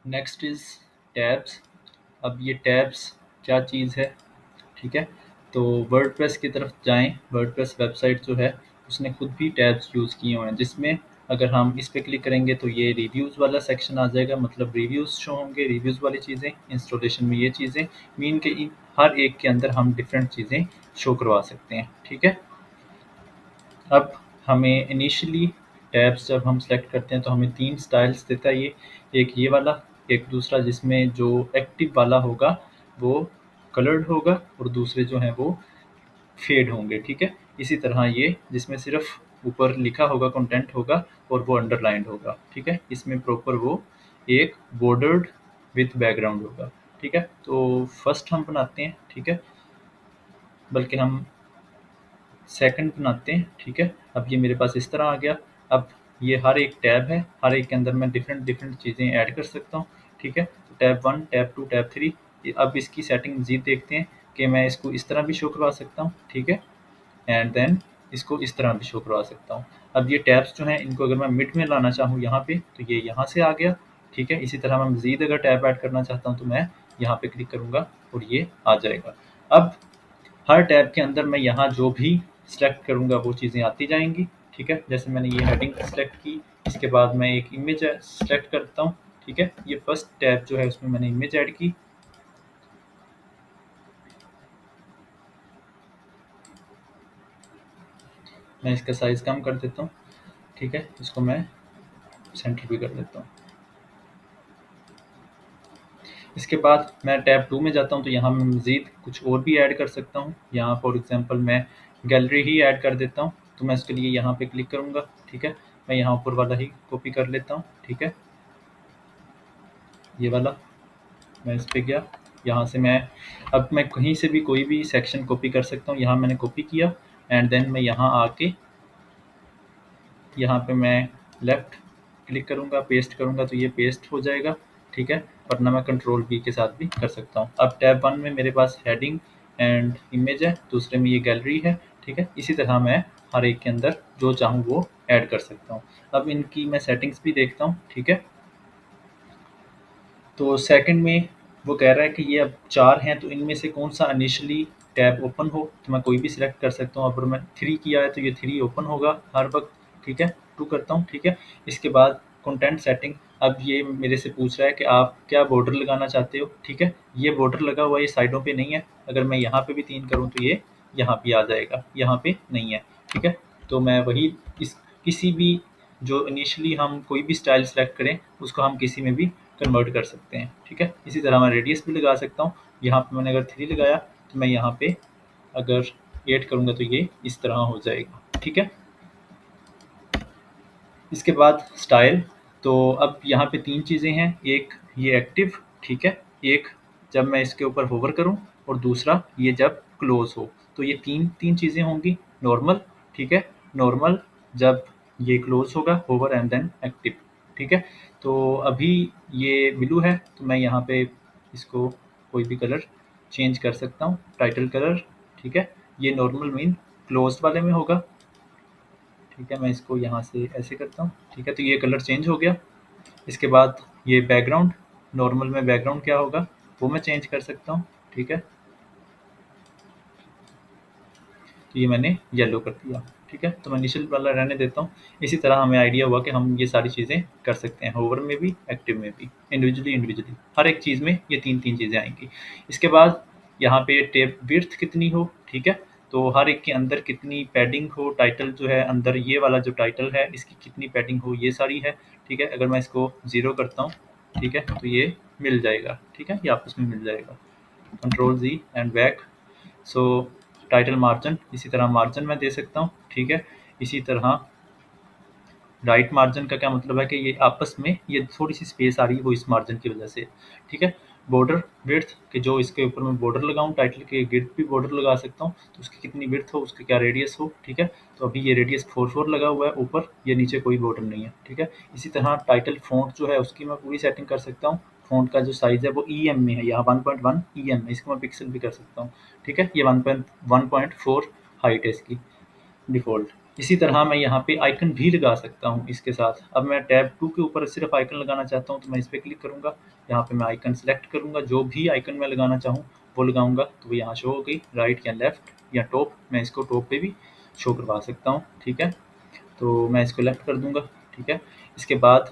Next is tabs. अब ये tabs क्या चीज़ है, ठीक है। तो वर्डप्रेस की तरफ जाएं। वर्डप्रेस वेबसाइट जो है उसने खुद भी टैब्स यूज़ किए हुए हैं, जिसमें अगर हम इस पे क्लिक करेंगे तो ये रिव्यूज़ वाला सेक्शन आ जाएगा, मतलब रिव्यूज़ शो होंगे, रिव्यूज़ वाली चीज़ें। इंस्टॉलेशन में ये चीज़ें मीन के हर एक के अंदर हम डिफरेंट चीज़ें शो करवा सकते हैं, ठीक है। अब हमें इनिशियली टैब्स जब हम सेलेक्ट करते हैं तो हमें 3 स्टाइल्स देता है ये। एक ये वाला, एक दूसरा जिसमें जो एक्टिव वाला होगा वो कलर्ड होगा और दूसरे जो हैं वो फेड होंगे, ठीक है। इसी तरह ये जिसमें सिर्फ ऊपर लिखा होगा, कंटेंट होगा और वो अंडरलाइंड होगा, ठीक है। इसमें प्रॉपर वो एक बॉर्डर्ड विथ बैकग्राउंड होगा, ठीक है। तो फर्स्ट हम बनाते हैं, ठीक है, बल्कि हम सेकंड बनाते हैं, ठीक है। अब ये मेरे पास इस तरह आ गया। अब ये हर एक टैब है, हर एक के अंदर मैं डिफरेंट डिफरेंट चीज़ें ऐड कर सकता हूँ, ठीक है। तो टैब 1, टैब 2, टैब 3। अब इसकी सेटिंग मज़ीद देखते हैं कि मैं इसको इस तरह भी शो करवा सकता हूँ, ठीक है, एंड देन इसको इस तरह भी शो करवा सकता हूँ। अब ये टैब्स जो हैं इनको अगर मैं मिड में लाना चाहूँ यहाँ पे तो ये यहाँ से आ गया, ठीक है। इसी तरह मैं मज़ीद अगर टैब ऐड करना चाहता हूँ तो मैं यहाँ पे क्लिक करूँगा और ये आ जाएगा। अब हर टैब के अंदर मैं यहाँ जो भी सेलेक्ट करूँगा वो चीज़ें आती जाएंगी, ठीक है। जैसे मैंने ये हेडिंग सेलेक्ट की, इसके बाद मैं एक इमेज सेलेक्ट करता हूँ, ठीक है। ये फर्स्ट टैब जो है उसमें मैंने इमेज ऐड की। मैं इसका साइज़ कम कर देता हूँ, ठीक है। इसको मैं सेंटर भी कर देता हूँ। इसके बाद मैं टैब 2 में जाता हूँ तो यहाँ मैं मज़ीद कुछ और भी ऐड कर सकता हूँ। यहाँ फॉर एग्ज़ाम्पल मैं गैलरी ही ऐड कर देता हूँ, तो मैं इसके लिए यहाँ पे क्लिक करूँगा, ठीक है। मैं यहाँ ऊपर वाला ही कॉपी कर लेता हूँ, ठीक है। ये वाला मैं इस पे गया, यहाँ से मैं अब मैं कहीं से भी कोई भी सेक्शन कॉपी कर सकता हूँ। यहाँ मैंने कॉपी किया एंड देन मैं यहाँ आके यहाँ पे मैं लेफ़्ट क्लिक करूँगा, पेस्ट करूँगा तो ये पेस्ट हो जाएगा, ठीक है। वरना मैं कंट्रोल V के साथ भी कर सकता हूँ। अब टैब 1 में मेरे पास हेडिंग एंड इमेज है, दूसरे में ये गैलरी है, ठीक है। इसी तरह मैं हर एक के अंदर जो चाहूँ वो ऐड कर सकता हूँ। अब इनकी मैं सेटिंग्स भी देखता हूँ, ठीक है। तो सेकंड में वो कह रहा है कि ये अब 4 हैं तो इनमें से कौन-सा इनिशियली टैब ओपन हो, तो मैं कोई भी सिलेक्ट कर सकता हूँ। अगर मैं 3 किया है तो ये 3 ओपन होगा हर वक़्त, ठीक है। 2 करता हूँ, ठीक है। इसके बाद कंटेंट सेटिंग, अब ये मेरे से पूछ रहा है कि आप क्या बॉर्डर लगाना चाहते हो, ठीक है। ये बॉर्डर लगा हुआ है, ये साइडों पे नहीं है। अगर मैं यहाँ पे भी 3 करूँ तो ये यहाँ पे आ जाएगा, यहाँ पे नहीं है, ठीक है। तो मैं वही इस किसी भी जो इनिशियली हम कोई भी स्टाइल सेलेक्ट करें उसको हम किसी में भी कन्वर्ट कर सकते हैं, ठीक है। इसी तरह मैं रेडियस भी लगा सकता हूँ। यहाँ पे मैंने अगर 3 लगाया तो मैं यहाँ पे अगर 8 करूँगा तो ये इस तरह हो जाएगा, ठीक है। इसके बाद स्टाइल, तो अब यहाँ पे 3 चीज़ें हैं। एक ये एक्टिव, ठीक है। एक जब मैं इसके ऊपर होवर करूँ और दूसरा ये जब क्लोज हो, तो ये तीन चीज़ें होंगी। नॉर्मल, ठीक है, नॉर्मल जब ये क्लोज होगा, होवर एंड देन एक्टिव, ठीक है। तो अभी ये ब्लू है तो मैं यहाँ पे इसको कोई भी कलर चेंज कर सकता हूँ, टाइटल कलर, ठीक है। ये नॉर्मल मीन क्लोज्ड वाले में होगा, ठीक है। मैं इसको यहाँ से ऐसे करता हूँ, ठीक है। तो ये कलर चेंज हो गया। इसके बाद ये बैकग्राउंड, नॉर्मल में बैकग्राउंड क्या होगा वो मैं चेंज कर सकता हूँ, ठीक है। तो ये मैंने येलो कर दिया, ठीक है। तो मैं इनिशियल वाला रहने देता हूँ। इसी तरह हमें आइडिया हुआ कि हम ये सारी चीज़ें कर सकते हैं, होवर में भी, एक्टिव में भी, इंडिविजुअली हर एक चीज़ में ये तीन चीज़ें आएंगी। इसके बाद यहाँ पे टेप विड्थ कितनी हो, ठीक है। तो हर एक के अंदर कितनी पैडिंग हो, टाइटल जो है अंदर ये वाला जो टाइटल है इसकी कितनी पैडिंग हो, ये सारी है, ठीक है। अगर मैं इसको 0 करता हूँ, ठीक है, तो ये मिल जाएगा, ठीक है, ये आपस में मिल जाएगा। Control Z and back. So title margin, इसी तरह मार्जिन मैं दे सकता हूँ, ठीक है। इसी तरह राइट मार्जिन का क्या मतलब है कि ये आपस में ये थोड़ी सी स्पेस आ रही है वो इस मार्जिन की वजह से, ठीक है। बॉर्डर विड्थ कि जो इसके ऊपर मैं बॉर्डर लगाऊं, टाइटल के गिर्द भी बॉर्डर लगा सकता हूँ, तो उसकी कितनी विड्थ हो, उसकी क्या रेडियस हो, ठीक है। तो अभी ये रेडियस 4 लगा हुआ है ऊपर, ये नीचे कोई बॉर्डर नहीं है, ठीक है। इसी तरह टाइटल फ़ॉन्ट जो है उसकी मैं पूरी सेटिंग कर सकता हूँ। फ़ॉन्ट का जो साइज़ है वो EM में है, यहाँ 1.1 EM है, इसको मैं पिक्सल भी कर सकता हूँ, ठीक है। ये 1.4 हाइट है इसकी डिफ़ॉल्ट, इसी तरह मैं यहाँ पे आइकन भी लगा सकता हूँ इसके साथ। अब मैं टैब 2 के ऊपर सिर्फ आइकन लगाना चाहता हूँ तो मैं इस पर क्लिक करूँगा, यहाँ पे मैं आइकन सेलेक्ट करूँगा, जो भी आइकन मैं लगाना चाहूँ वो लगाऊंगा तो वो यहाँ शो हो गई, राइट या लेफ्ट या टॉप। मैं इसको टॉप पे भी शो करवा सकता हूँ, ठीक है। तो मैं इसको लेफ्ट कर दूंगा, ठीक है। इसके बाद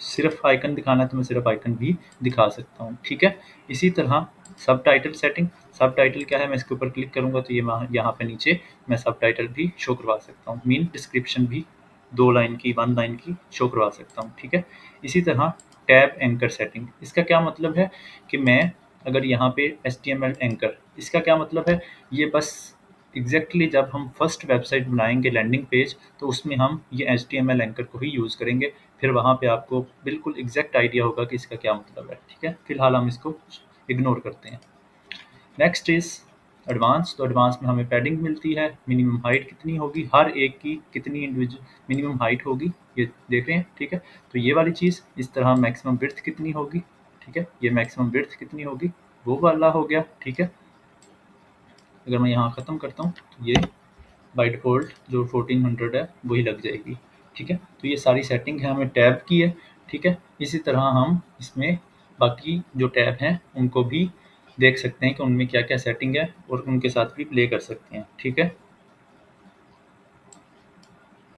सिर्फ आइकन दिखाना है तो मैं सिर्फ आइकन भी दिखा सकता हूँ, ठीक है। इसी तरह सब टाइटल सेटिंग, सब टाइटल क्या है, मैं इसके ऊपर क्लिक करूँगा तो ये यहाँ पे नीचे मैं सब टाइटल भी शो करवा सकता हूँ, मीन डिस्क्रिप्शन भी 2 लाइन की 1 लाइन की शो करवा सकता हूँ, ठीक है। इसी तरह टैब एंकर सेटिंग, इसका क्या मतलब है कि मैं अगर यहाँ पे HTML एंकर, इसका क्या मतलब है, ये बस एग्जैक्टली जब हम फर्स्ट वेबसाइट बनाएंगे लैंडिंग पेज तो उसमें हम ये HTML एंकर को ही यूज़ करेंगे, फिर वहाँ पे आपको बिल्कुल एग्जैक्ट आइडिया होगा कि इसका क्या मतलब है, ठीक है। फिलहाल हम इसको इग्नोर करते हैं। Next is advance. तो एडवांस में हमें पैडिंग मिलती है, मिनिमम हाइट कितनी होगी, हर एक की कितनी इंडिविजुअल मिनिमम हाइट होगी ये देख रहे हैं, ठीक है। तो ये वाली चीज़, इस तरह मैक्सिमम विड्थ कितनी होगी, ठीक है, ये मैक्सिमम विड्थ कितनी होगी वो वाला हो गया, ठीक है। अगर मैं यहाँ ख़त्म करता हूँ तो ये बाय डिफ़ॉल्ट जो 1400 है वही लग जाएगी, ठीक है। तो ये सारी सेटिंग है हमें टैब की है, ठीक है। इसी तरह हम इसमें बाकी जो टैब हैं उनको भी देख सकते हैं कि उनमें क्या क्या सेटिंग है और उनके साथ भी प्ले कर सकते हैं, ठीक है।